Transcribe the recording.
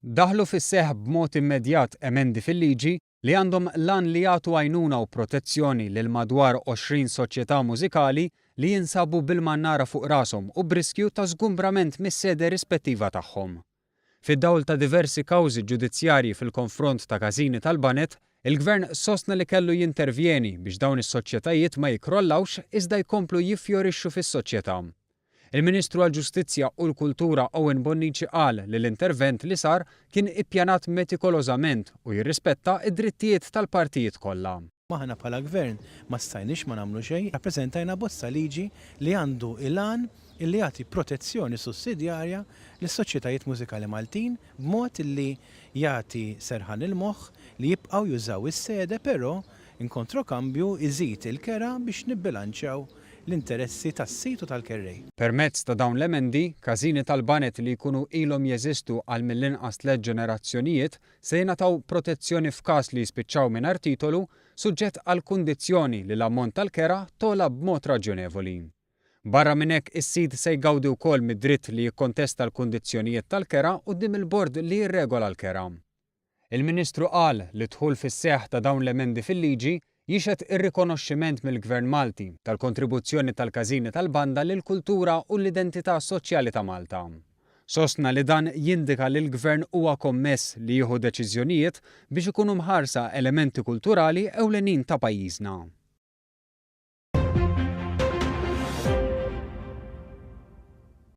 Daħlu fis-seħħ b'mod immedjat emendi fil-liġi li għandhom lan li jagħtu għajnuna u protezzjoni lil madwar 20 soċjetà mużikali li jinsabu bil-mannara fuq rashom u b'riskju ta' żgumbrament mis-sede rispettiva tagħhom. Fid-dawl ta' diversi kawżi ġudizzjarji fil-konfront ta' Każini tal-Banet, il-Gvern sostna li kellu jintervjeni biex dawn is-soċjetajiet ma jikrollawx iżda jkomplu jiffjorixxu fis-soċjetà. Il-Ministru għall-Ġustizzja u l-Kultura Owen Bonnici qal li l-intervent li sar kien ippjanat metikolożament u jirrispetta id-drittijiet tal-partijiet kollha. Aħna bħala Gvern ma stajniex ma nagħmlu xejn, rappreżentajna bozza liġi li għandu il-għan illi jagħti protezzjoni sussidjarja lis-soċjetajiet mużikali Maltin b'mod li jagħti serħan il-moħħ li jibqgħu jużaw is-sede però in kontrokambju iżid il-kera biex nibbilanċjaw l-interessi tas-sit u tal-kerrej. Permezz ta' dawn l-emendi, Każini tal-Banet li jkunu ilhom jeżistu għal mill-inqas 3 ġenerazzjonijiet se jingħataw protezzjoni f'każ li jispiċċaw mingħajr titolu suġġett għal kundizzjoni li l-ammont tal-kera tola b'mod raġonevoli. Barra minn hekk is-sit se jgawdi wkoll mid-dritt li jikkontesta l-kundizzjonijiet tal-kera quddiem il-bord li jirregola l-kera. Il-Ministru qal li dħul fis-seħħ ta' dawn l-emendi fil-liġi jixed ir-rikonoxximent mill-Gvern Malti tal-kontribuzzjoni tal-Każini tal-Banda lill-kultura u l-identità soċjali ta' Malta. Sostna li dan jindika li l-Gvern huwa kommess li jieħu deċiżjonijiet biex ikunu mħarsa elementi kulturali ewlenin ta' pajjiżna.